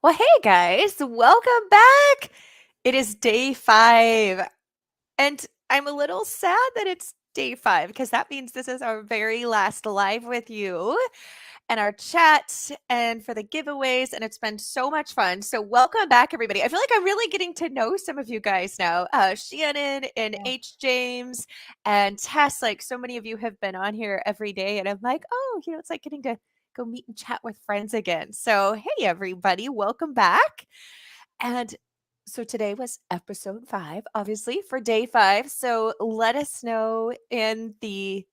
Well, hey guys, welcome back. It is day 5, and I'm a little sad that it's day 5 because that means this is our very last live with you and our chat and for the giveaways, and it's been so much fun. So, welcome back, everybody. I feel like I'm really getting to know some of you guys now. Shannon and Yeah. H. James and Tess, like so many of you have been on here every day, and I'm like, oh, it's like getting to go meet and chat with friends again. So, hey, everybody, welcome back. And so today was episode 5, obviously, for day 5. So let us know in the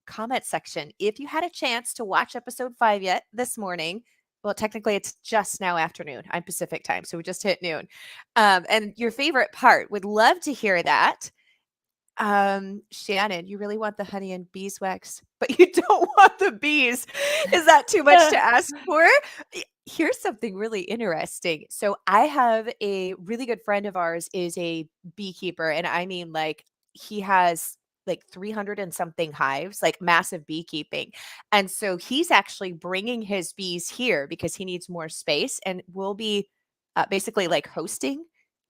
comment section if you had a chance to watch episode 5 yet this morning. Well, technically, it's just now afternoon. I'm Pacific time, so we just hit noon. And your favorite part, would love to hear that. Shannon, you really want the honey and beeswax, but you don't want the bees. Is that too much to ask for? Here's something really interesting. So I have a really good friend of ours is a beekeeper, and I mean like he has like 300 and something hives, like massive beekeeping. And so he's actually bringing his bees here because he needs more space and will be basically like hosting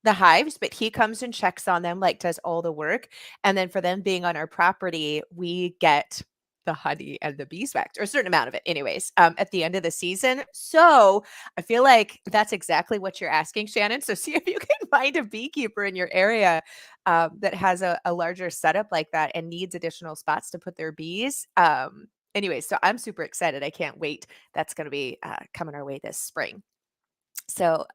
the hives, but he comes and checks on them, like does all the work. And then for them being on our property, we get the honey and the beeswax, or a certain amount of it, anyways, at the end of the season. So I feel like that's exactly what you're asking, Shannon. So see if you can find a beekeeper in your area that has a larger setup like that and needs additional spots to put their bees. Anyways, so I'm super excited. I can't wait. That's going to be coming our way this spring. So,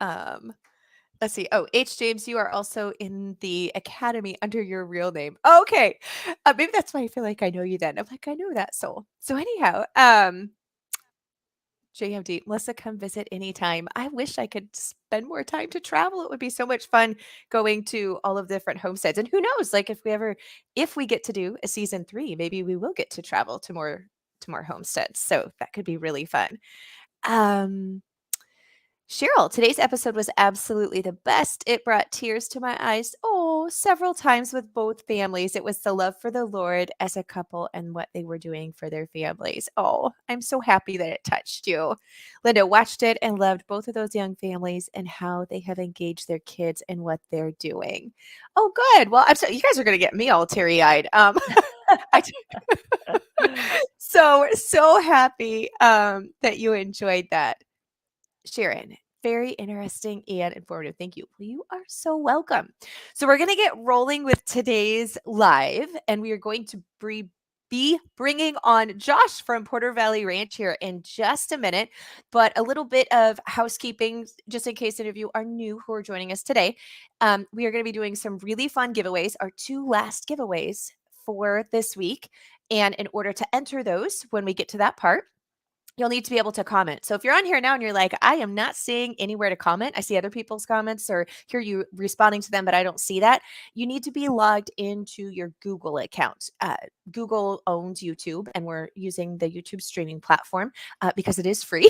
let's see. Oh, H. James, you are also in the academy under your real name. Okay. Maybe that's why I feel like I know you then. I'm like, I know that soul. So anyhow, JMD, Melissa, come visit anytime. I wish I could spend more time to travel. It would be so much fun going to all of the different homesteads. And who knows, like if we get to do a season 3, maybe we will get to travel to more homesteads. So that could be really fun. Um, Cheryl, today's episode was absolutely the best. It brought tears to my eyes, oh, several times with both families. It was the love for the Lord as a couple and what they were doing for their families. Oh, I'm so happy that it touched you. Linda watched it and loved both of those young families and how they have engaged their kids and what they're doing. Oh, good. Well, I'm so you guys are going to get me all teary eyed. I so happy that you enjoyed that. Sharon, very interesting and informative. Thank you. Well, you are so welcome. So, we're going to get rolling with today's live, and we are going to be bringing on Josh from Porter Valley Ranch here in just a minute. But a little bit of housekeeping, just in case any of you are new who are joining us today. We are going to be doing some really fun giveaways, our 2 last giveaways for this week. And in order to enter those, when we get to that part, you'll need to be able to comment. So if you're on here now and you're like, I am not seeing anywhere to comment, I see other people's comments or hear you responding to them, but I don't see that. You need to be logged into your Google account. Google owns YouTube, and we're using the YouTube streaming platform because it is free.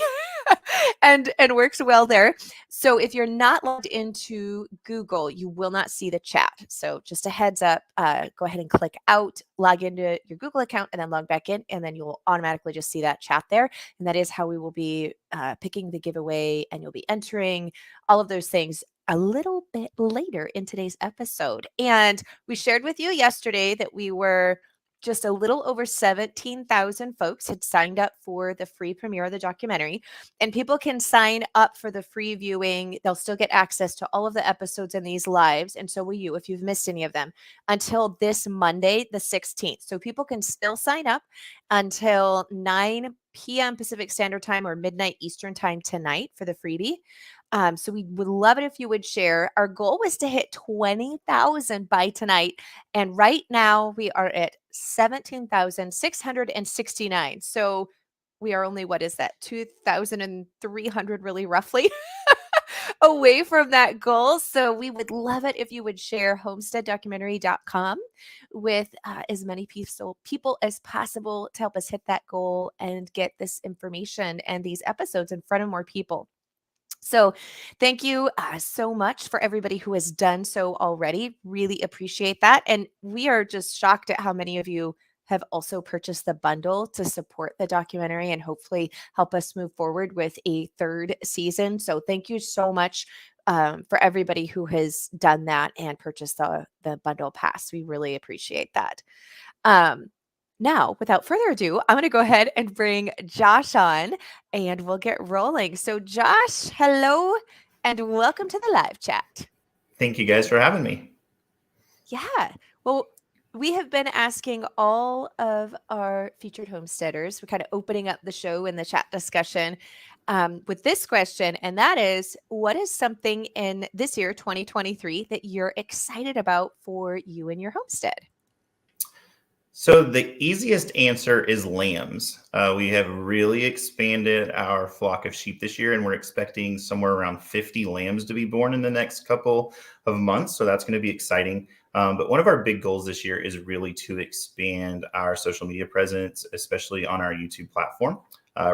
and works well there. So if you're not logged into Google, you will not see the chat. So just a heads up, go ahead and click out, log into your Google account, and then log back in, and then you'll automatically just see that chat there. And that is how we will be picking the giveaway, and you'll be entering all of those things a little bit later in today's episode. And we shared with you yesterday that we were just a little over 17,000 folks had signed up for the free premiere of the documentary, and people can sign up for the free viewing. They'll still get access to all of the episodes in these lives, and so will you if you've missed any of them, until this Monday, the 16th. So people can still sign up until 9 p.m. Pacific Standard Time or midnight Eastern Time tonight for the freebie. So we would love it if you would share. Our goal was to hit 20,000 by tonight. And right now we are at 17,669. So we are only, what is that, 2,300 really roughly away from that goal. So we would love it if you would share homesteaddocumentary.com with as many people as possible to help us hit that goal and get this information and these episodes in front of more people. So, thank you so much for everybody who has done so already. Really appreciate that. And we are just shocked at how many of you have also purchased the bundle to support the documentary and hopefully help us move forward with a third season. So thank you so much for everybody who has done that and purchased the bundle pass. We really appreciate that. Now, without further ado, I'm going to go ahead and bring Josh on and we'll get rolling. So Josh, hello and welcome to the live chat. Thank you guys for having me. Yeah. Well, we have been asking all of our featured homesteaders, we're kind of opening up the show in the chat discussion with this question, and that is, what is something in this year, 2023, that you're excited about for you and your homestead? So the easiest answer is lambs. We have really expanded our flock of sheep this year, and we're expecting somewhere around 50 lambs to be born in the next couple of months. So that's going to be exciting. But one of our big goals this year is really to expand our social media presence, especially on our YouTube platform.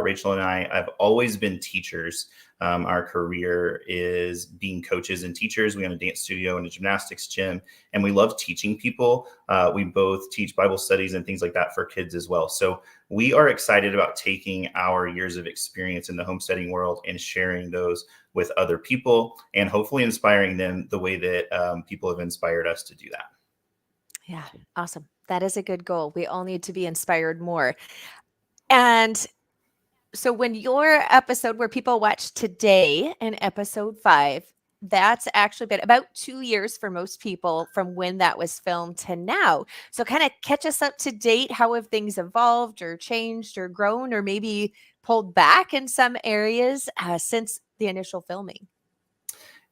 Rachel and I have always been teachers. Our career is being coaches and teachers. We own a dance studio and a gymnastics gym, and we love teaching people. We both teach Bible studies and things like that for kids as well. So we are excited about taking our years of experience in the homesteading world and sharing those with other people and hopefully inspiring them the way that people have inspired us to do that. Yeah, awesome. That is a good goal. We all need to be inspired more. And so when your episode where people watch today in episode 5, that's actually been about 2 years for most people from when that was filmed to now. So kind of catch us up to date. How have things evolved or changed or grown or maybe pulled back in some areas since the initial filming?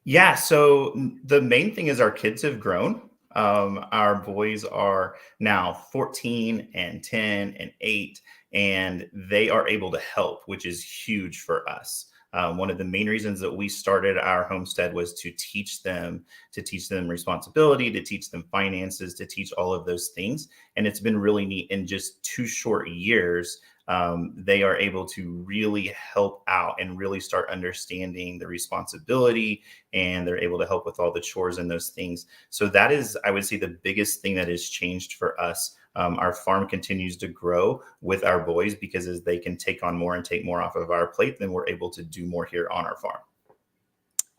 Yeah, so the main thing is our kids have grown. Our boys are now 14 and 10 and 8, and they are able to help, which is huge for us. One of the main reasons that we started our homestead was to teach them responsibility, to teach them finances, to teach all of those things. And it's been really neat. In just 2 short years, they are able to really help out and really start understanding the responsibility, and they're able to help with all the chores and those things. So that is, I would say, the biggest thing that has changed for us. Our farm continues to grow with our boys because as they can take on more and take more off of our plate, then we're able to do more here on our farm.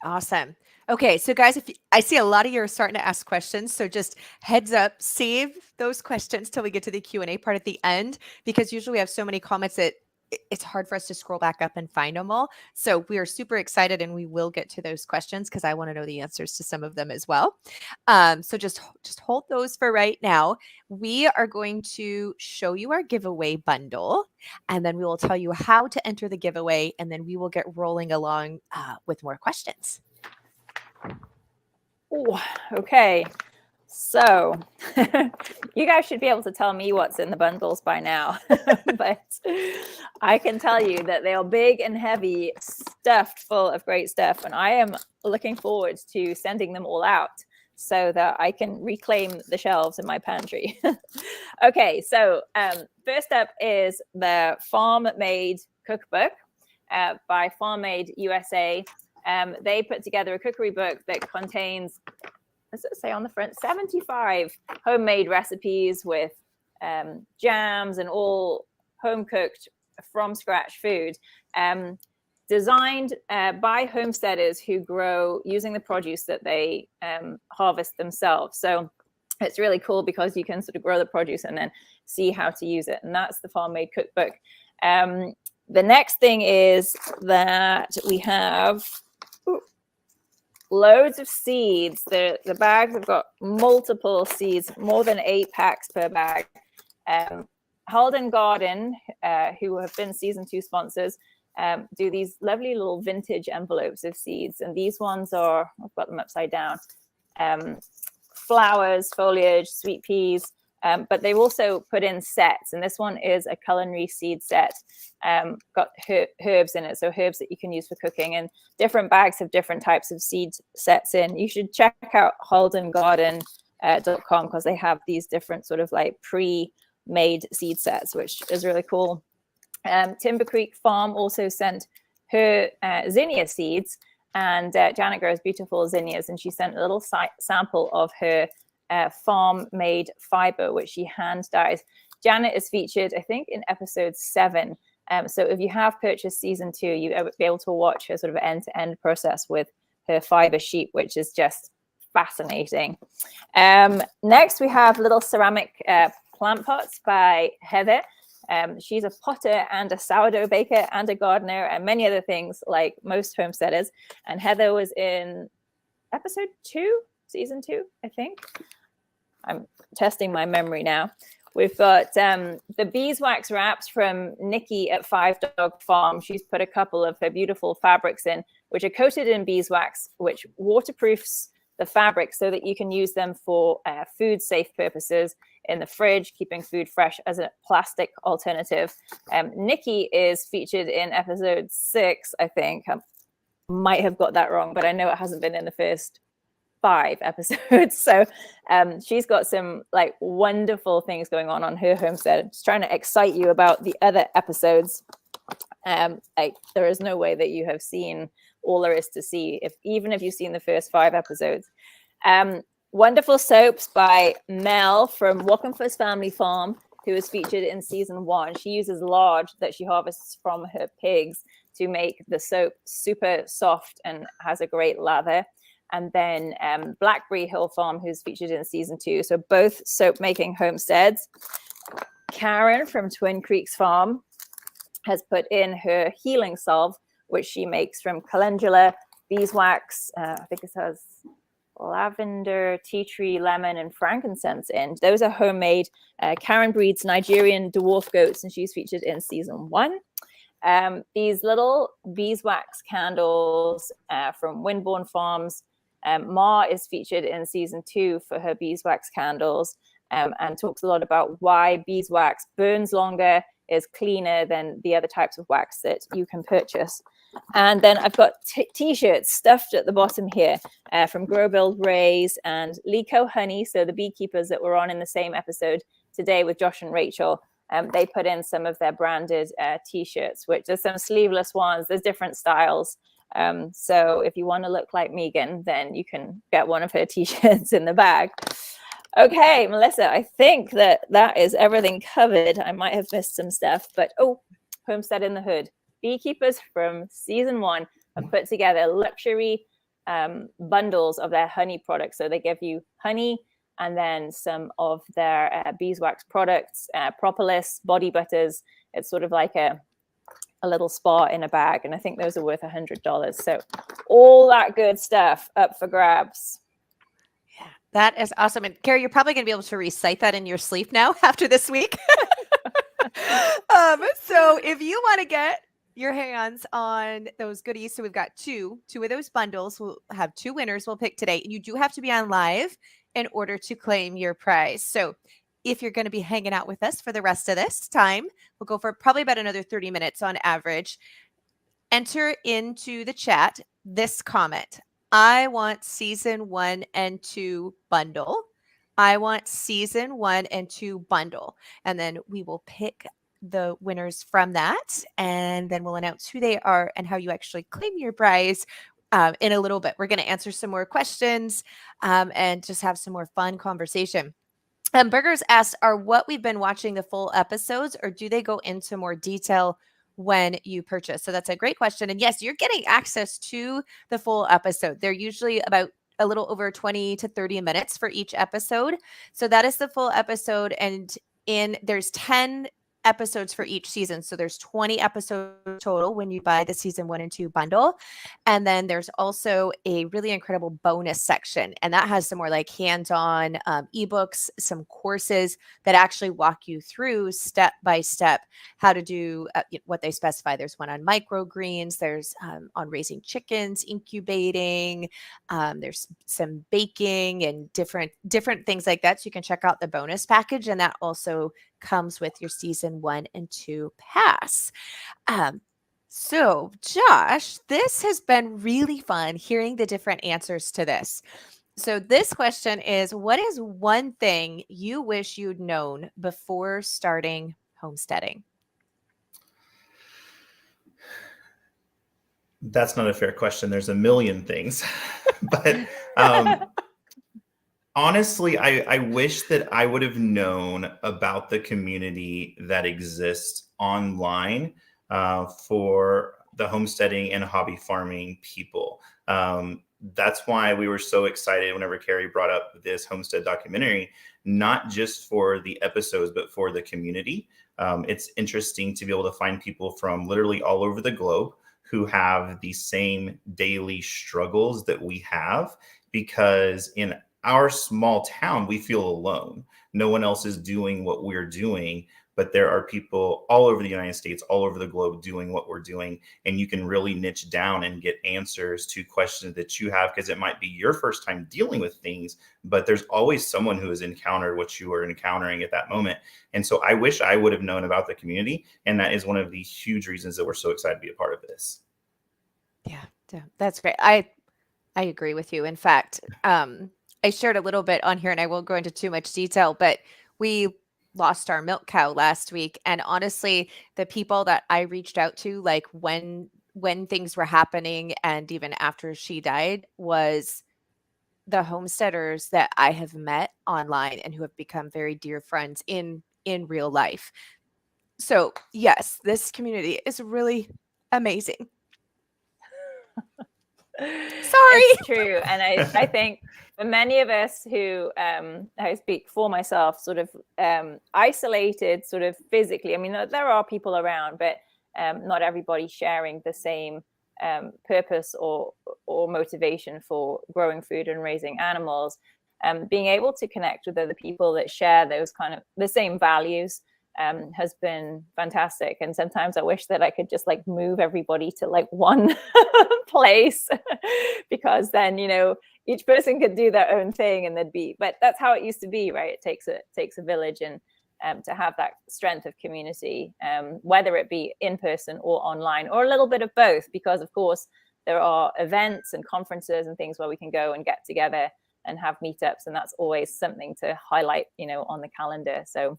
Awesome. Okay, so guys, I see a lot of you are starting to ask questions, so just heads up, save those questions till we get to the Q&A part at the end, because usually we have so many comments that it's hard for us to scroll back up and find them all. So we are super excited, and we will get to those questions because I want to know the answers to some of them as well. So just hold those for right now. We are going to show you our giveaway bundle, and then we will tell you how to enter the giveaway, and then we will get rolling along with more questions. Oh, okay. So you guys should be able to tell me what's in the bundles by now, but I can tell you that they are big and heavy, stuffed full of great stuff. And I am looking forward to sending them all out so that I can reclaim the shelves in my pantry. Okay, so first up is the Farm Made Cookbook by Farm Made USA. They put together a cookery book that contains, does it say on the front, 75 homemade recipes with jams and all home cooked from scratch food, designed by homesteaders who grow using the produce that they harvest themselves. So it's really cool because you can sort of grow the produce and then see how to use it. And that's the Farm Made Cookbook. The next thing is that we have loads of seeds. The bags have got multiple seeds, more than 8 packs per bag. Halden Garden, who have been season 2 sponsors, do these lovely little vintage envelopes of seeds. And these ones are, I've got them upside down, flowers, foliage, sweet peas, but they've also put in sets. And this one is a culinary seed set. Got herbs in it, so herbs that you can use for cooking, and different bags have different types of seed sets in. You should check out haldengarden.com because they have these different sort of like pre-made seed sets, which is really cool. Timber Creek Farm also sent her zinnia seeds, and Janet grows beautiful zinnias, and she sent a little sample of her farm-made fiber, which she hand dyes. Janet is featured, I think, in episode 7. So if you have purchased season 2, you'll be able to watch her sort of end-to-end process with her fiber sheep, which is just fascinating. Next, we have little ceramic plant pots by Heather. She's a potter and a sourdough baker and a gardener and many other things like most homesteaders. And Heather was in episode 2, season 2, I think. I'm testing my memory now. We've got the beeswax wraps from Nikki at 5 Dog Farm. She's put a couple of her beautiful fabrics in, which are coated in beeswax, which waterproofs the fabric so that you can use them for food safe purposes in the fridge, keeping food fresh as a plastic alternative. Nikki is featured in episode 6, I think. I might have got that wrong, but I know it hasn't been in the first 5 episodes. So she's got some like wonderful things going on her homestead. Just trying to excite you about the other episodes. There is no way that you have seen all there is to see, even if you've seen the first 5 episodes. Wonderful soaps by Mel from Walkenfuss Family Farm, who is featured in season 1. She uses lard that she harvests from her pigs to make the soap super soft and has a great lather. And then Blackberry Hill Farm, who's featured in season 2. So both soap making homesteads. Karen from Twin Creeks Farm has put in her healing salve, which she makes from calendula, beeswax, I think it has lavender, tea tree, lemon, and frankincense in. Those are homemade. Karen breeds Nigerian dwarf goats, and she's featured in season 1. These little beeswax candles from Windborne Farms. Ma is featured in season 2 for her beeswax candles, and talks a lot about why beeswax burns longer, is cleaner than the other types of wax that you can purchase. And then I've got t-shirts stuffed at the bottom here from Grow, Build, Raise and Lico Honey. So the beekeepers that were on in the same episode today with Josh and Rachel, they put in some of their branded t-shirts, which there's some sleeveless ones. There's different styles. So if you want to look like Megan, then you can get one of her t-shirts in the bag. Okay, Melissa, I think that is everything covered. I might have missed some stuff, but Homestead in the Hood. Beekeepers from season 1 have put together luxury bundles of their honey products. So they give you honey and then some of their beeswax products, propolis, body butters. It's sort of like a little spa in a bag. And I think those are worth $100. So all that good stuff up for grabs. Yeah, that is awesome. And Carrie, you're probably going to be able to recite that in your sleep now after this week. So if you want to get your hands on those goodies, so we've got two of those bundles. We'll have 2 winners we'll pick today. And you do have to be on live in order to claim your prize. So if you're going to be hanging out with us for the rest of this time, we'll go for probably about another 30 minutes on average. Enter into the chat this comment. I want season 1 and 2 bundle. I want season 1 and 2 bundle. And then we will pick the winners from that. And then we'll announce who they are and how you actually claim your prize in a little bit. We're going to answer some more questions and just have some more fun conversation. Burgers asked, are what we've been watching the full episodes, or do they go into more detail when you purchase? So that's a great question. And yes, you're getting access to the full episode. They're usually about a little over 20 to 30 minutes for each episode. So that is the full episode. And there's 10 episodes for each season. So there's 20 episodes total when you buy the season 1 and 2 bundle. And then there's also a really incredible bonus section. And that has some more like hands-on ebooks, some courses that actually walk you through step by step how to do what they specify. There's one on microgreens. There's on raising chickens, incubating. There's some baking and different things like that. So you can check out the bonus package. And that also comes with your season 1 and 2 pass. So Josh, this has been really fun hearing the different answers to this. So this question is, what is one thing you wish you'd known before starting homesteading? That's not a fair question. There's a million things. But Honestly, I wish that I would have known about the community that exists online for the homesteading and hobby farming people. That's why we were so excited whenever Carrie brought up this homestead documentary, not just for the episodes, but for the community. It's interesting to be able to find people from literally all over the globe who have the same daily struggles that we have, because in our small town, we feel alone. No one else is doing what we're doing, but there are people all over the United States, all over the globe doing what we're doing. And you can really niche down and get answers to questions that you have, because it might be your first time dealing with things, but there's always someone who has encountered what you are encountering at that moment. And so I wish I would have known about the community. And that is one of the huge reasons that we're so excited to be a part of this. Yeah, that's great. I agree with you. In fact, I shared a little bit on here, and I won't go into too much detail, but we lost our milk cow last week. And honestly, the people that I reached out to, like when things were happening and even after she died, was the homesteaders that I have met online and who have become very dear friends in real life. So yes, this community is really amazing. Sorry. It's true. And I think for many of us who, I speak for myself, sort of isolated sort of physically, I mean, there are people around, but not everybody sharing the same purpose or motivation for growing food and raising animals. Being able to connect with other people that share those kind of the same values has been fantastic. And sometimes I wish that I could just like move everybody to like one place because then, you know, each person could do their own thing and they'd be, but that's how it used to be, right? It takes a village, and to have that strength of community, whether it be in person or online or a little bit of both, because of course there are events and conferences and things where we can go and get together and have meetups, and that's always something to highlight, you know, on the calendar. So,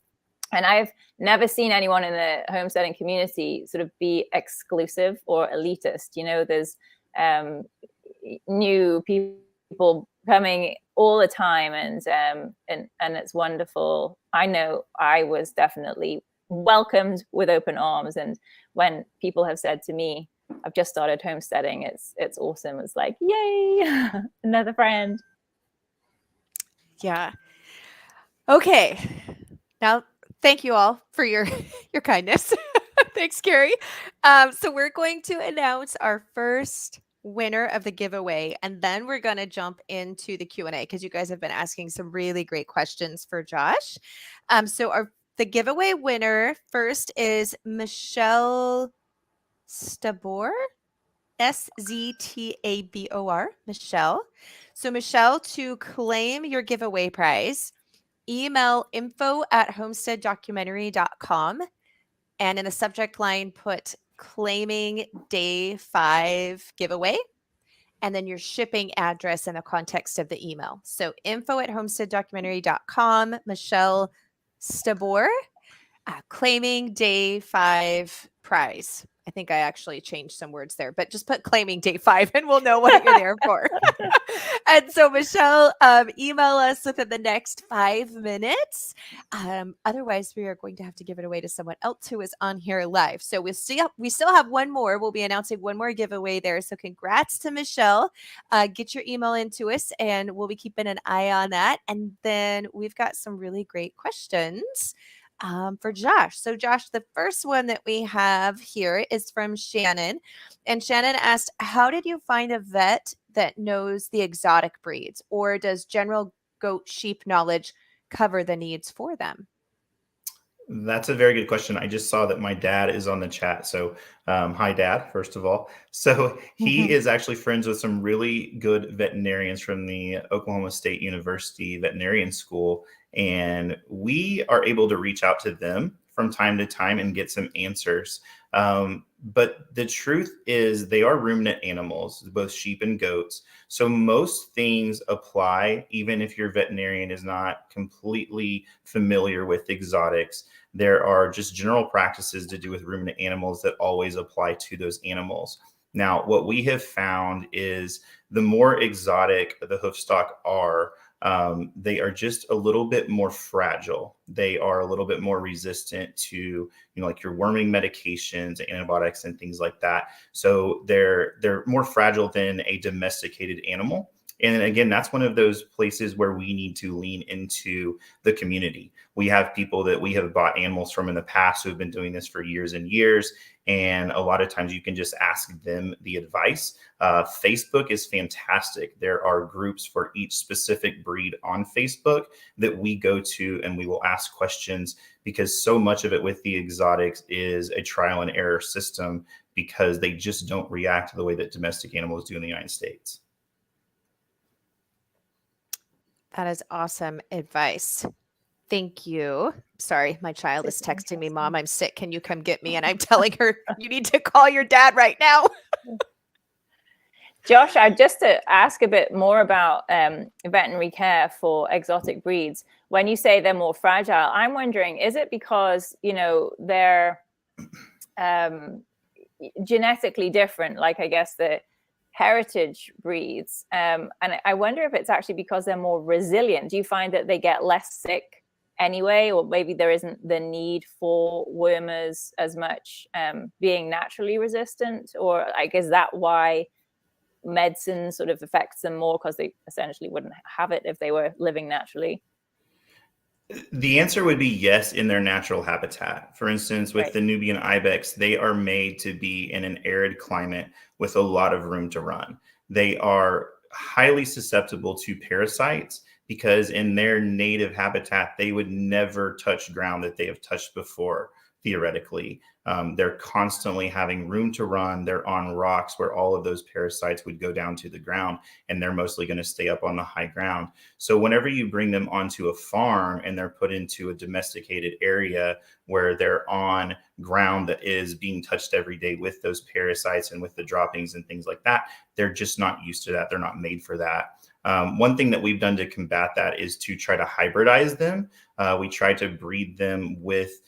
and I've never seen anyone in the homesteading community sort of be exclusive or elitist. You know, there's new people coming all the time, and it's wonderful. I know I was definitely welcomed with open arms, and when people have said to me, "I've just started homesteading," it's awesome. It's like, yay, another friend. Yeah. Okay. Now, thank you all for your your kindness. Thanks, Carrie. So we're going to announce our first winner of the giveaway, and then we're going to jump into the Q&A because you guys have been asking some really great questions for Josh. So the giveaway winner first is Michelle Stabor. Stabor, Michelle. So Michelle, to claim your giveaway prize, email info@homesteaddocumentary.com, and in the subject line put claiming day 5 giveaway, and then your shipping address in the context of the email. So info@homesteaddocumentary.com, Michelle Stabor, claiming day 5 prize. I think I actually changed some words there, but just put claiming day 5 and we'll know what you're there for. And so, Michelle, email us within the next 5 minutes. Otherwise, we are going to have to give it away to someone else who is on here live. So we still have one more. We'll be announcing one more giveaway there. So congrats to Michelle. Get your email into us, and we'll be keeping an eye on that. And then we've got some really great questions for Josh. So, Josh, the first one that we have here is from Shannon. And Shannon asked, how did you find a vet that knows the exotic breeds, or does general goat sheep knowledge cover the needs for them? That's a very good question. I just saw that my dad is on the chat. So, hi, Dad, first of all. So, he is actually friends with some really good veterinarians from the Oklahoma State University Veterinarian School. And we are able to reach out to them from time to time and get some answers. But the truth is, they are ruminant animals, both sheep and goats. So most things apply, even if your veterinarian is not completely familiar with exotics. There are just general practices to do with ruminant animals that always apply to those animals. Now, what we have found is the more exotic the hoofstock are, they are just a little bit more fragile. They are a little bit more resistant to, like your worming medications, antibiotics, and things like that. So they're more fragile than a domesticated animal. And again, that's one of those places where we need to lean into the community. We have people that we have bought animals from in the past who have been doing this for years and years. And a lot of times you can just ask them the advice. Facebook is fantastic. There are groups for each specific breed on Facebook that we go to, and we will ask questions, because so much of it with the exotics is a trial and error system, because they just don't react the way that domestic animals do in the United States. That is awesome advice. Thank you. Sorry, my child is texting me, Mom, I'm sick. Can you come get me? And I'm telling her, you need to call your dad right now. Josh, just to ask a bit more about veterinary care for exotic breeds. When you say they're more fragile, I'm wondering, is it because, they're genetically different, like I guess the heritage breeds? And I wonder if it's actually because they're more resilient. Do you find that they get less sick anyway, or maybe there isn't the need for wormers as much, being naturally resistant? Or like, is that why medicine sort of affects them more, because they essentially wouldn't have it if they were living naturally? The answer would be yes, in their natural habitat. For instance, with Right. the Nubian ibex, they are made to be in an arid climate with a lot of room to run. They are highly susceptible to parasites, because in their native habitat, they would never touch ground that they have touched before, theoretically. They're constantly having room to run. They're on rocks where all of those parasites would go down to the ground, and they're mostly going to stay up on the high ground. So whenever you bring them onto a farm and they're put into a domesticated area where they're on ground that is being touched every day with those parasites and with the droppings and things like that, they're just not used to that. They're not made for that. One thing that we've done to combat that is to try to hybridize them. We try to breed them with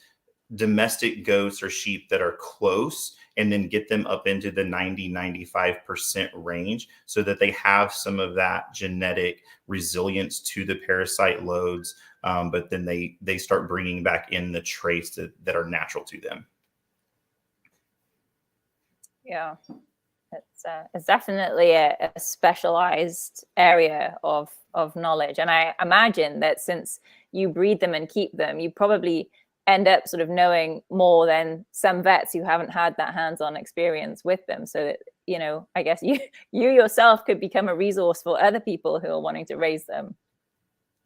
domestic goats or sheep that are close, and then get them up into the 90-95% range, so that they have some of that genetic resilience to the parasite loads. But then they start bringing back in the traits that are natural to them. Yeah, it's definitely a specialized area of knowledge. And I imagine that since you breed them and keep them, you probably end up sort of knowing more than some vets who haven't had that hands-on experience with them. So that, I guess you yourself could become a resource for other people who are wanting to raise them.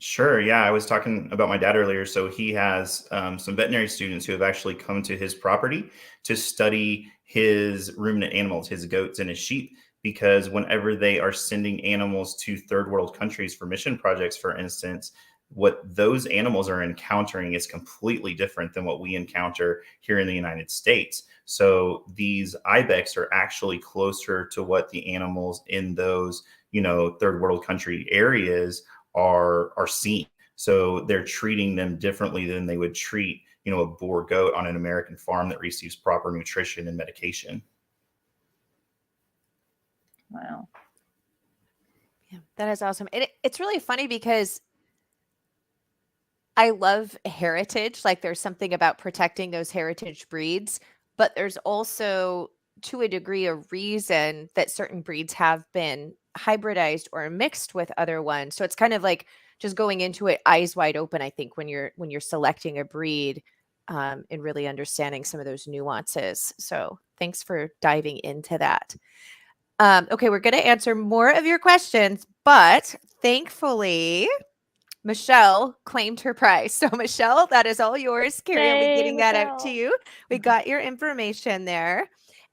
Sure. Yeah. I was talking about my dad earlier. So he has some veterinary students who have actually come to his property to study his ruminant animals, his goats and his sheep, because whenever they are sending animals to third world countries for mission projects, for instance, what those animals are encountering is completely different than what we encounter here in the United States. So these ibex are actually closer to what the animals in those, third world country areas are seeing. So they're treating them differently than they would treat, a boar goat on an American farm that receives proper nutrition and medication. Wow. Yeah, that is awesome. It's really funny because I love heritage. Like, there's something about protecting those heritage breeds, but there's also, to a degree, a reason that certain breeds have been hybridized or mixed with other ones. So it's kind of like just going into it eyes wide open, I think, when you're selecting a breed, and really understanding some of those nuances. So thanks for diving into that. Okay, we're going to answer more of your questions, but thankfully, Michelle claimed her prize. So Michelle, that is all yours. Carrie will be getting that out to you. We got your information there.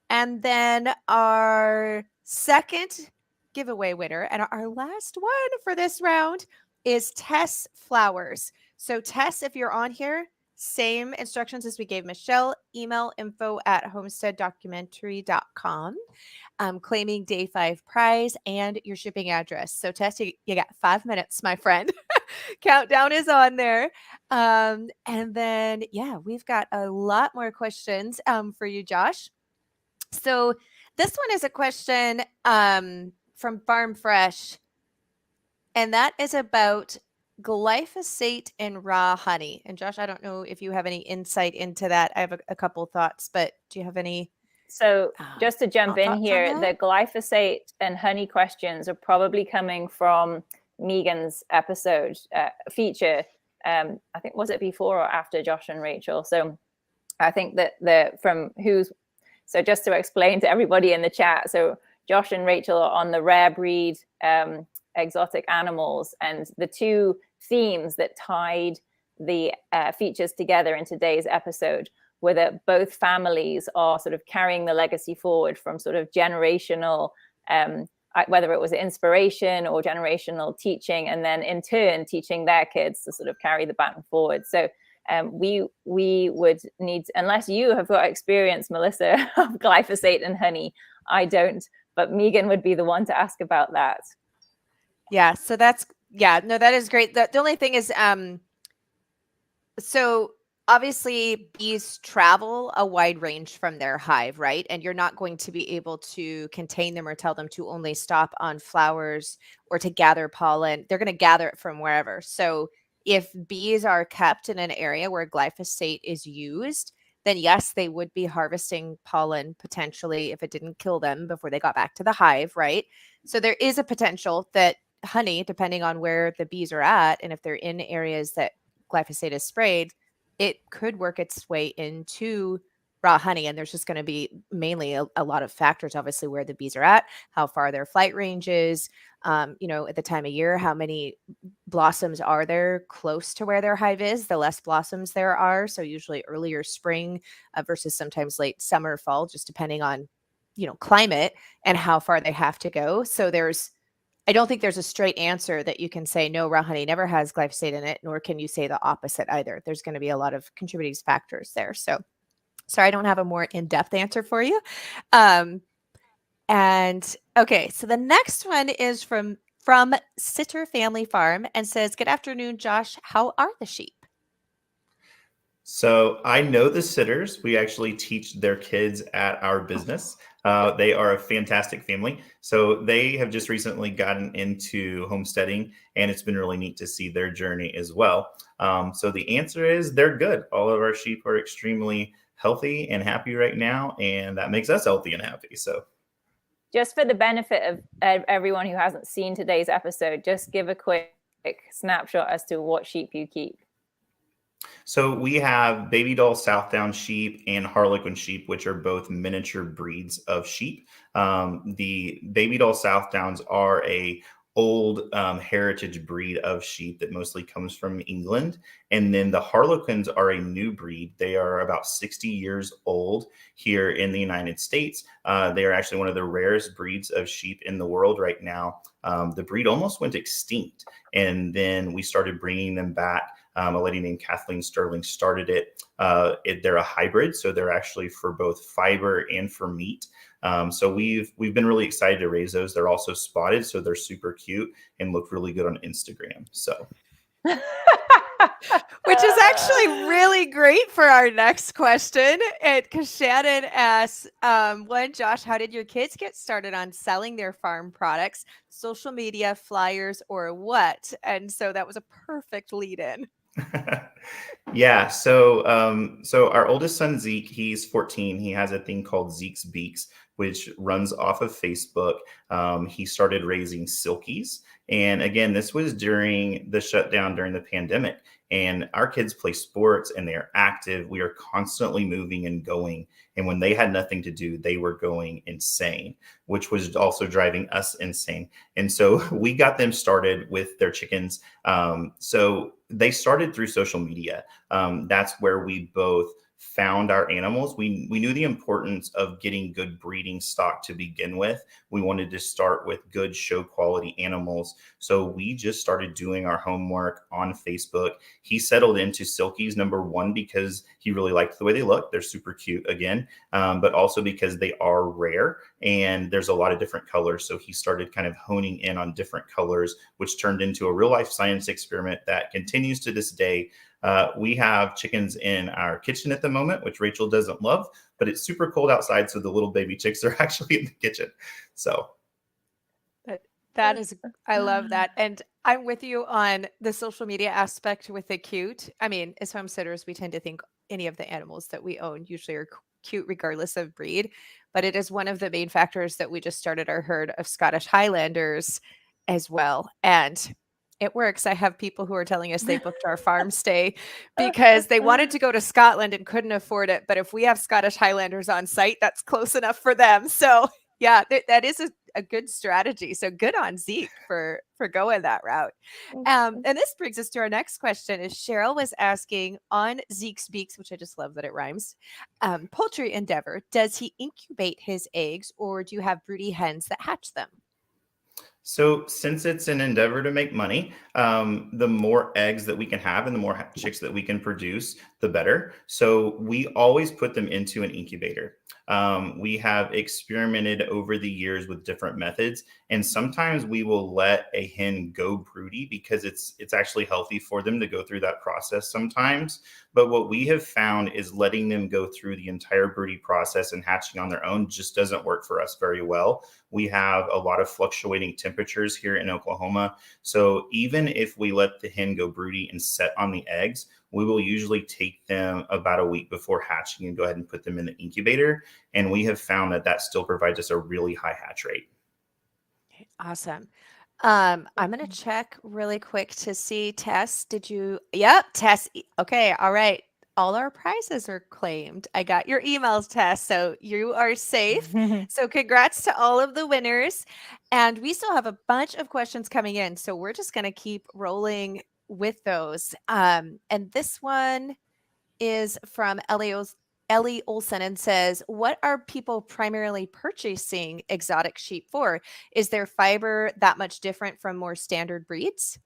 And then our second giveaway winner and our last one for this round is Tess Flowers. So Tess, if you're on here, same instructions as we gave Michelle, email info@homesteaddocumentary.com. Claiming day 5 prize and your shipping address. So Tess, you got 5 minutes, my friend. Countdown is on there. And then, yeah, we've got a lot more questions for you, Josh. So this one is a question from Farm Fresh. and that is about glyphosate in raw honey. And Josh, I don't know if you have any insight into that. I have a couple thoughts, but do you have any So just to jump in thoughts on here, the that? glyphosate and honey questions are probably coming from Megan's episode feature. I think, was it before or after Josh and Rachel? So I think that so just to explain to everybody in the chat, so Josh and Rachel are on the rare breed exotic animals, and the two themes that tied the features together in today's episode were that both families are sort of carrying the legacy forward from sort of generational, whether it was inspiration or generational teaching, and then in turn teaching their kids to sort of carry the baton forward. So we would need, unless you have got experience, Melissa, of glyphosate and honey, I don't, but Megan would be the one to ask about that. Yeah, so that is great. The only thing is, so obviously bees travel a wide range from their hive, right? And you're not going to be able to contain them or tell them to only stop on flowers or to gather pollen. They're going to gather it from wherever. So if bees are kept in an area where glyphosate is used, then yes, they would be harvesting pollen potentially if it didn't kill them before they got back to the hive, right? So there is a potential that honey, depending on where the bees are at, and if they're in areas that glyphosate is sprayed, it could work its way into raw honey. And there's just going to be mainly a lot of factors, obviously, where the bees are at, how far their flight range is, at the time of year, how many blossoms are there close to where their hive is, the less blossoms there are. So usually earlier spring versus sometimes late summer, fall, just depending on, climate and how far they have to go. So I don't think there's a straight answer that you can say, no, raw honey never has glyphosate in it, nor can you say the opposite either. There's going to be a lot of contributing factors there. So sorry, I don't have a more in-depth answer for you. And okay, so the next one is from Sitter Family Farm and says, good afternoon, Josh. How are the sheep? So I know the sitters. We actually teach their kids at our business. They are a fantastic family. So they have just recently gotten into homesteading, and it's been really neat to see their journey as well. So the answer is they're good. All of our sheep are extremely healthy and happy right now, and that makes us healthy and happy. So just for the benefit of everyone who hasn't seen today's episode, just give a quick snapshot as to what sheep you keep. So we have baby doll Southdown sheep and Harlequin sheep, which are both miniature breeds of sheep. The baby doll Southdowns are a old heritage breed of sheep that mostly comes from England. And then the Harlequins are a new breed. They are about 60 years old here in the United States. They are actually one of the rarest breeds of sheep in the world right now. The breed almost went extinct, and then we started bringing them back. A lady named Kathleen Sterling started it. They're a hybrid, so they're actually for both fiber and for meat. So we've been really excited to raise those. They're also spotted, so they're super cute and look really good on Instagram. So, which is actually really great for our next question. Because Shannon asks, one, Josh, how did your kids get started on selling their farm products, social media, flyers, or what? And so that was a perfect lead in. Yeah. So our oldest son, Zeke, he's 14. He has a thing called Zeke's Beaks, which runs off of Facebook. He started raising silkies. And again, this was during the shutdown during the pandemic. And our kids play sports and they are active. We are constantly moving and going. And when they had nothing to do, they were going insane, which was also driving us insane. And so we got them started with their chickens. So they started through social media. That's where we both found our animals. We knew the importance of getting good breeding stock to begin with. We wanted to start with good show quality animals. So we just started doing our homework on Facebook. He settled into silkies, number one, because he really liked the way they look. They're super cute again, but also because they are rare and there's a lot of different colors. So he started kind of honing in on different colors, which turned into a real life science experiment that continues to this day. We have chickens in our kitchen at the moment, which Rachel doesn't love, but it's super cold outside. So the little baby chicks are actually in the kitchen. So that is, I love that. And I'm with you on the social media aspect with the cute. I mean, as homesteaders, we tend to think any of the animals that we own usually are cute regardless of breed, but it is one of the main factors that we just started our herd of Scottish Highlanders as well. And it works. I have people who are telling us they booked our farm stay because they wanted to go to Scotland and couldn't afford it. But if we have Scottish Highlanders on site, that's close enough for them. So yeah, that is a good strategy. So good on Zeke for going that route. And this brings us to our next question. Is Cheryl was asking on Zeke's Beaks, which I just love that it rhymes. Poultry endeavor. Does he incubate his eggs, or do you have broody hens that hatch them? So, since it's an endeavor to make money, the more eggs that we can have and the more chicks that we can produce, the better. So, we always put them into an incubator. We have experimented over the years with different methods, and sometimes we will let a hen go broody because it's actually healthy for them to go through that process sometimes. But what we have found is letting them go through the entire broody process and hatching on their own just doesn't work for us very well. We have a lot of fluctuating temperatures here in Oklahoma. So even if we let the hen go broody and set on the eggs, we will usually take them about a week before hatching and go ahead and put them in the incubator. And we have found that that still provides us a really high hatch rate. Awesome. I'm going to check really quick to see, Tess, did you? Yep, Tess. Okay, all right. All our prizes are claimed. I got your emails, Tess, so you are safe. So congrats to all of the winners. And we still have a bunch of questions coming in, so we're just going to keep rolling with those. And this one is from Ellie Olson and says, what are people primarily purchasing exotic sheep for? Is their fiber that much different from more standard breeds?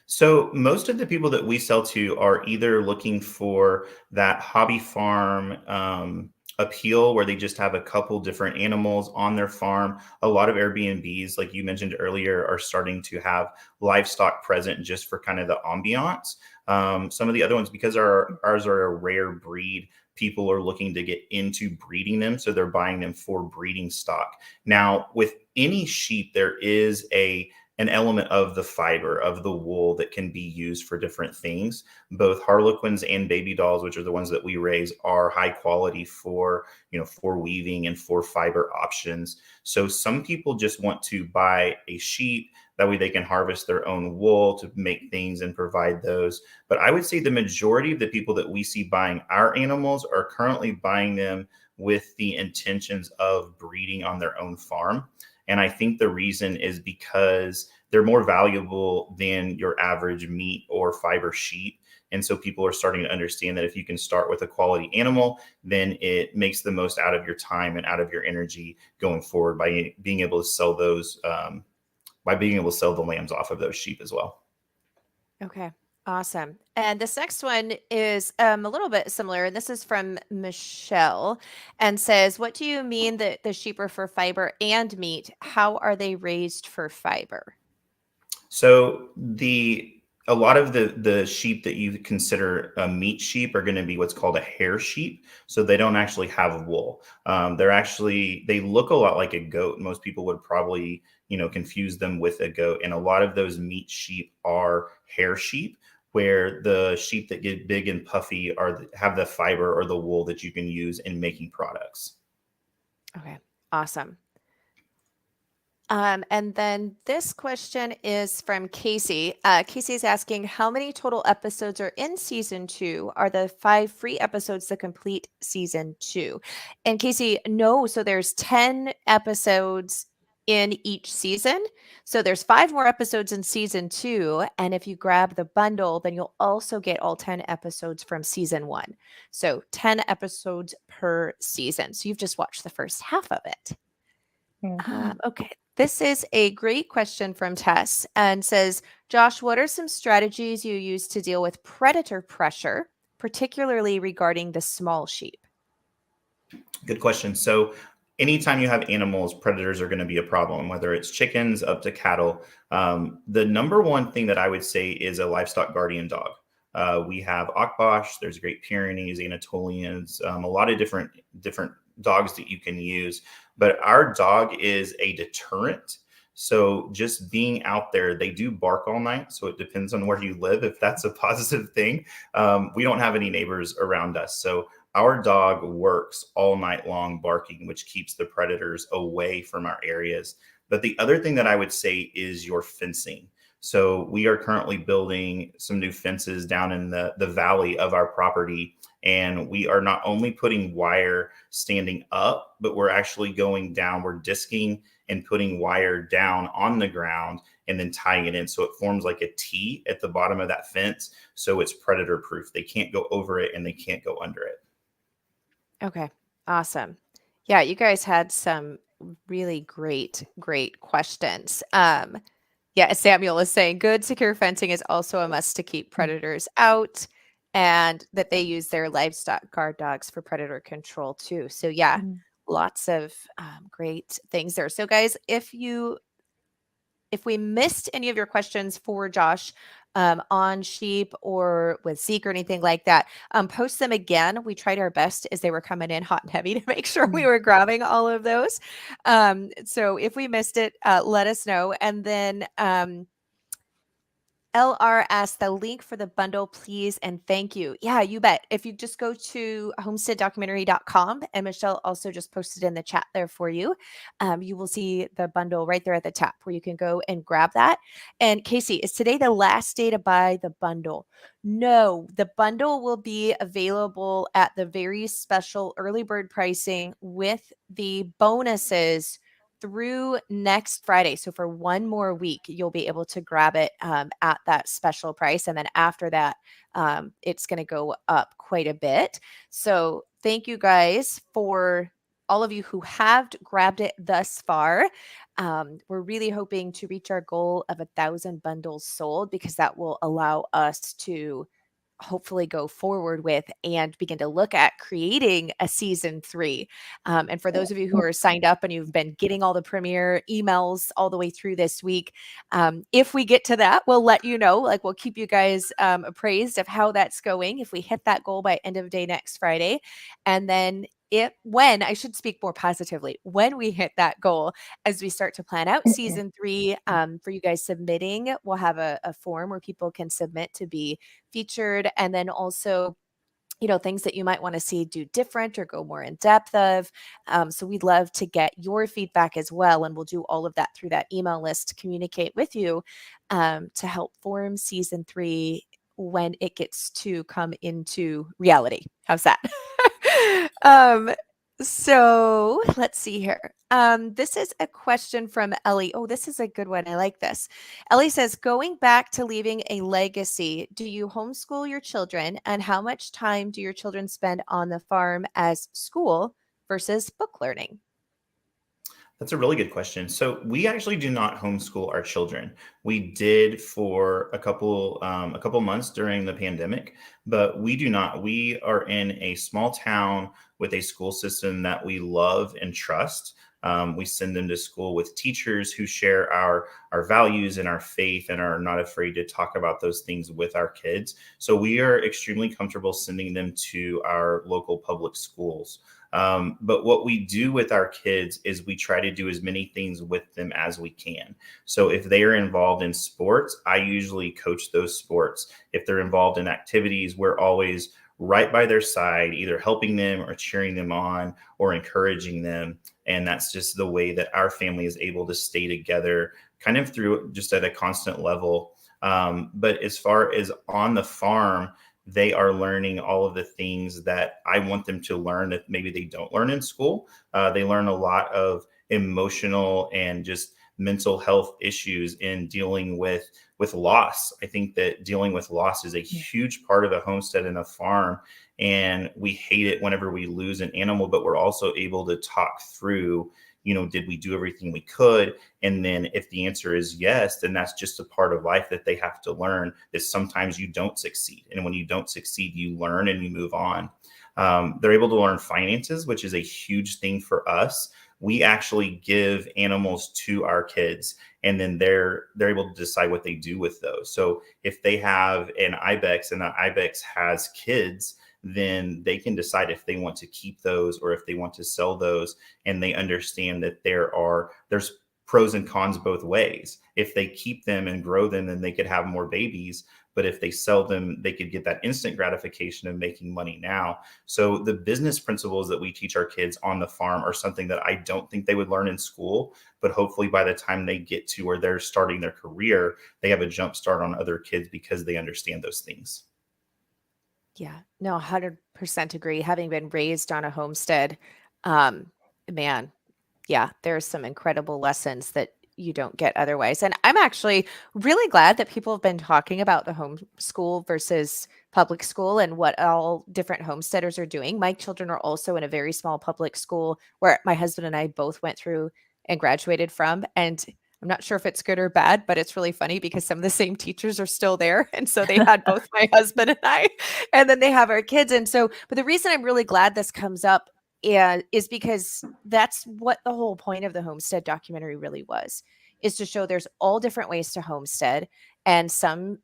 So most of the people that we sell to are either looking for that hobby farm appeal where they just have a couple different animals on their farm. A lot of Airbnbs, like you mentioned earlier, are starting to have livestock present just for kind of the ambiance. Some of the other ones, because ours are a rare breed, people are looking to get into breeding them. So they're buying them for breeding stock. Now, with any sheep, there is an element of the fiber of the wool that can be used for different things. Both Harlequins and baby dolls, which are the ones that we raise, are high quality for weaving and for fiber options. So some people just want to buy a sheep, that way they can harvest their own wool to make things and provide those. But I would say the majority of the people that we see buying our animals are currently buying them with the intentions of breeding on their own farm. And I think the reason is because they're more valuable than your average meat or fiber sheep. And so people are starting to understand that if you can start with a quality animal, then it makes the most out of your time and out of your energy going forward by being able to sell those, by being able to sell the lambs off of those sheep as well. Okay, awesome. And this next one is a little bit similar. And this is from Michelle and says, what do you mean that the sheep are for fiber and meat? How are they raised for fiber? So a lot of the sheep that you consider a meat sheep are going to be what's called a hair sheep. So they don't actually have wool. They look a lot like a goat. Most people would probably confuse them with a goat. And a lot of those meat sheep are hair sheep, where the sheep that get big and puffy have the fiber or the wool that you can use in making products. Okay, awesome. And then this question is from Casey. Casey is asking, how many total episodes are in season 2? Are the 5 free episodes the complete season 2? And Casey, no. So there's 10 episodes in each season. So there's 5 more episodes in season 2. And if you grab the bundle, then you'll also get all 10 episodes from season 1. So 10 episodes per season. So you've just watched the first half of it. Okay. This is a great question from Tess and says, Josh, what are some strategies you use to deal with predator pressure, particularly regarding the small sheep? Good question. So anytime you have animals, predators are going to be a problem, whether it's chickens up to cattle. The number one thing that I would say is a livestock guardian dog. We have Akbash, there's Great Pyrenees, Anatolians, a lot of different dogs that you can use. But our dog is a deterrent. So just being out there, they do bark all night. So it depends on where you live, if that's a positive thing. We don't have any neighbors around us. So our dog works all night long barking, which keeps the predators away from our areas. But the other thing that I would say is your fencing. So we are currently building some new fences down in the valley of our property. And we are not only putting wire standing up, but we're actually going down, we're disking and putting wire down on the ground and then tying it in. So it forms like a T at the bottom of that fence. So it's predator proof. They can't go over it and they can't go under it. Okay. Awesome. Yeah, you guys had some really great questions. Yeah, as Samuel is saying, good secure fencing is also a must to keep predators out, and that they use their livestock guard dogs for predator control too. So yeah, lots of great things there. So guys, if we missed any of your questions for Josh on sheep or with Zeke or anything like that, post them again. We tried our best as they were coming in hot and heavy to make sure we were grabbing all of those. So if we missed it, let us know. And then LR asked the link for the bundle, please, and thank you. Yeah, you bet. If you just go to homesteaddocumentary.com, and Michelle also just posted in the chat there for you, you will see the bundle right there at the top where you can go and grab that. And Casey, is today the last day to buy the bundle? No, the bundle will be available at the very special early bird pricing with the bonuses through next Friday. So for one more week, you'll be able to grab it at that special price. And then after that, it's going to go up quite a bit. So thank you guys for all of you who have grabbed it thus far. We're really hoping to reach our goal of 1,000 bundles sold, because that will allow us to hopefully go forward with and begin to look at creating a season 3. And for those of you who are signed up and you've been getting all the premiere emails all the way through this week, if we get to that, we'll let you know. Like, we'll keep you guys appraised of how that's going if we hit that goal by end of day next Friday. And then when I should speak more positively, when we hit that goal, as we start to plan out season 3, for you guys submitting, we'll have a form where people can submit to be featured. And then also, things that you might want to see do different or go more in depth of. So we'd love to get your feedback as well. And we'll do all of that through that email list to communicate with you to help form season 3 when it gets to come into reality. How's that? So let's see here. This is a question from Ellie. Oh, this is a good one. I like this. Ellie says, going back to leaving a legacy, do you homeschool your children, and how much time do your children spend on the farm as school versus book learning? That's a really good question. So we actually do not homeschool our children. We did for a couple months during the pandemic, but we do not. We are in a small town with a school system that we love and trust. We send them to school with teachers who share our values and our faith and are not afraid to talk about those things with our kids. So we are extremely comfortable sending them to our local public schools. But what we do with our kids is we try to do as many things with them as we can. So if they are involved in sports, I usually coach those sports. If they're involved in activities, we're always right by their side, either helping them or cheering them on or encouraging them. And that's just the way that our family is able to stay together, kind of through just at a constant level. But as far as on the farm, they are learning all of the things that I want them to learn that maybe they don't learn in school. They learn a lot of emotional and just mental health issues in dealing with loss. I think that dealing with loss is a huge part of a homestead and a farm. And we hate it whenever we lose an animal, but we're also able to talk through, did we do everything we could? And then if the answer is yes, then that's just a part of life that they have to learn, is sometimes you don't succeed. And when you don't succeed, you learn and you move on. They're able to learn finances, which is a huge thing for us. We actually give animals to our kids, and then they're able to decide what they do with those. So if they have an ibex and the ibex has kids, then they can decide if they want to keep those or if they want to sell those. And they understand that there's pros and cons both ways. If they keep them and grow them, then they could have more babies. But if they sell them, they could get that instant gratification of making money now. So the business principles that we teach our kids on the farm are something that I don't think they would learn in school, but hopefully by the time they get to where they're starting their career, they have a jump start on other kids because they understand those things. Yeah, no, 100% agree. Having been raised on a homestead, um, man, yeah, there's some incredible lessons that you don't get otherwise. And I'm actually really glad that people have been talking about the homeschool versus public school and what all different homesteaders are doing. My children are also in a very small public school where my husband and I both went through and graduated from. And I'm not sure if it's good or bad, but it's really funny because some of the same teachers are still there. And so they had both my husband and I, and then they have our kids. And so, but the reason I'm really glad this comes up is because that's what the whole point of the Homestead documentary really was, is to show there's all different ways to homestead. And some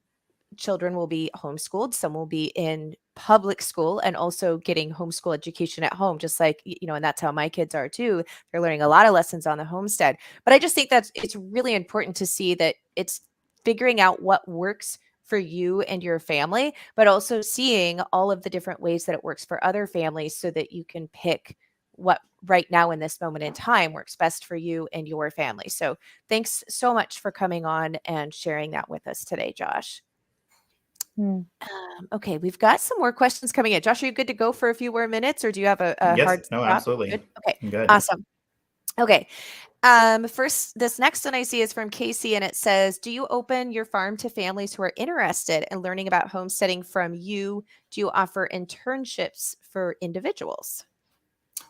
children will be homeschooled, some will be in public school and also getting homeschool education at home, just like, and that's how my kids are too. They're learning a lot of lessons on the homestead. But I just think it's really important to see that it's figuring out what works for you and your family, but also seeing all of the different ways that it works for other families so that you can pick what right now in this moment in time works best for you and your family. So thanks so much for coming on and sharing that with us today, Josh. Okay, we've got some more questions coming in. Josh, are you good to go for a few more minutes, or do you have a Yes, hard no, stop? absolutely. Good? Okay, I'm good. awesome. Okay. First, this next one I see is from Casey, and it says, do you open your farm to families who are interested in learning about homesteading from you? Do you offer internships for individuals?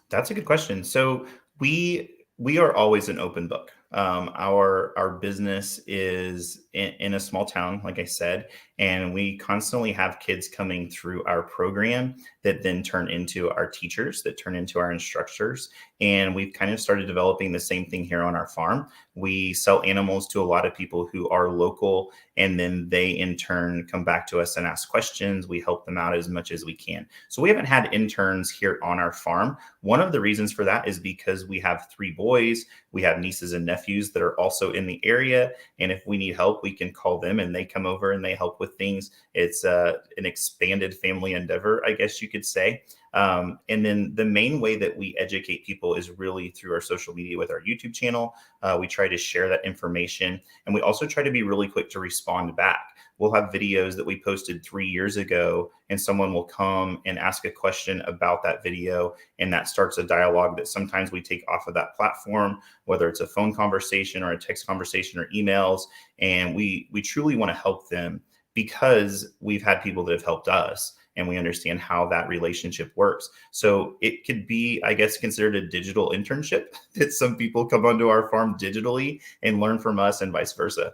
That's a good question. So we are always an open book. Our business is in a small town, like I said, and we constantly have kids coming through our program that then turn into our teachers, that turn into our instructors. And we've kind of started developing the same thing here on our farm. We sell animals to a lot of people who are local, and then they in turn come back to us and ask questions. We help them out as much as we can. So we haven't had interns here on our farm. One of the reasons for that is because we have 3 boys. We have nieces and nephews that are also in the area. And if we need help, we can call them and they come over and they help with things. It's an expanded family endeavor, I guess you could say. And then the main way that we educate people is really through our social media with our YouTube channel. We try to share that information, and we also try to be really quick to respond back. We'll have videos that we posted 3 years ago, and someone will come and ask a question about that video, and that starts a dialogue that sometimes we take off of that platform, whether it's a phone conversation or a text conversation or emails. And we truly want to help them because we've had people that have helped us and we understand how that relationship works. So it could be, I guess, considered a digital internship that some people come onto our farm digitally and learn from us and vice versa.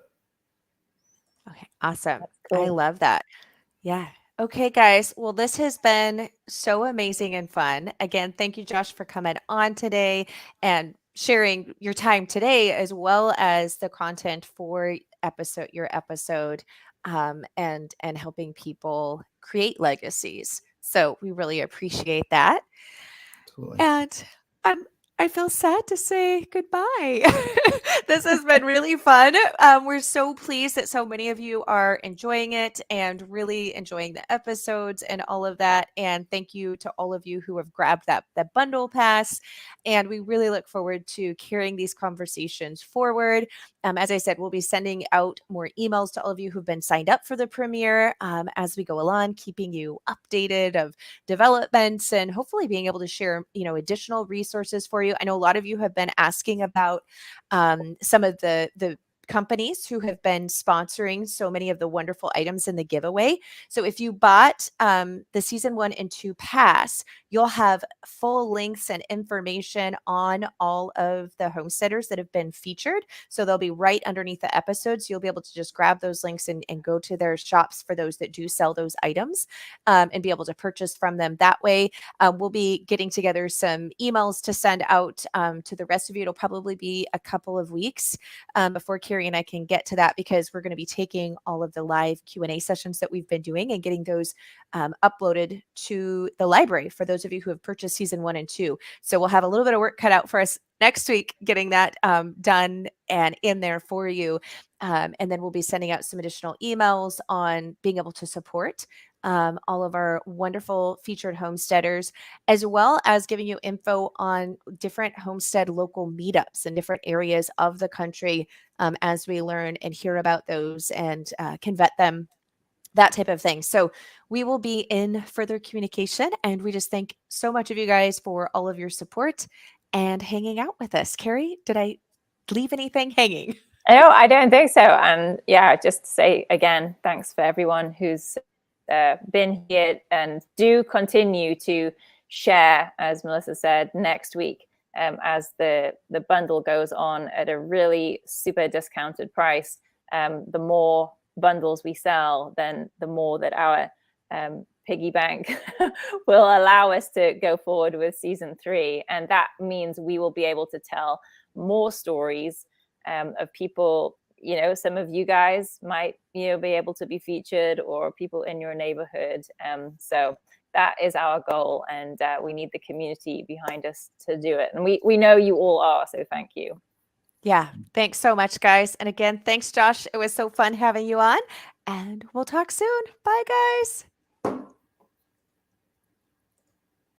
Okay, awesome. Cool. I love that. Yeah. Okay, guys. Well, this has been so amazing and fun. Again, thank you, Josh, for coming on today and sharing your time today, as well as the content for your episode, and helping people create legacies. So we really appreciate that. Absolutely. And I feel sad to say goodbye. This has been really fun. We're so pleased that so many of you are enjoying it and really enjoying the episodes and all of that. And thank you to all of you who have grabbed that bundle pass. And we really look forward to carrying these conversations forward. As I said, we'll be sending out more emails to all of you who've been signed up for the premiere as we go along, keeping you updated of developments and hopefully being able to share, additional resources for you. I know a lot of you have been asking about some of the companies who have been sponsoring so many of the wonderful items in the giveaway. So if you bought the season 1 and 2 pass, you'll have full links and information on all of the homesteaders that have been featured. So they'll be right underneath the episodes. You'll be able to just grab those links and go to their shops for those that do sell those items, and be able to purchase from them that way. We'll be getting together some emails to send out to the rest of you. It'll probably be a couple of weeks before Carrie and I can get to that, because we're going to be taking all of the live Q&A sessions that we've been doing and getting those uploaded to the library for those of you who have purchased season 1 and 2. So we'll have a little bit of work cut out for us next week getting that done and in there for you. And then we'll be sending out some additional emails on being able to support all of our wonderful featured homesteaders, as well as giving you info on different homestead local meetups in different areas of the country as we learn and hear about those and can vet them, that type of thing. So we will be in further communication, and we just thank so much of you guys for all of your support and hanging out with us. Carrie, did I leave anything hanging? No, I don't think so. And yeah, just to say again, thanks for everyone who's been here, and do continue to share, as Melissa said, next week as the bundle goes on at a really super discounted price. The more bundles we sell, then the more that our piggy bank will allow us to go forward with season 3. And that means we will be able to tell more stories of people. Some of you guys might be able to be featured, or people in your neighborhood. So that is our goal, and we need the community behind us to do it. And we know you all are, so thank you. Yeah, thanks so much, guys. And again, thanks, Josh. It was so fun having you on, and we'll talk soon. Bye, guys.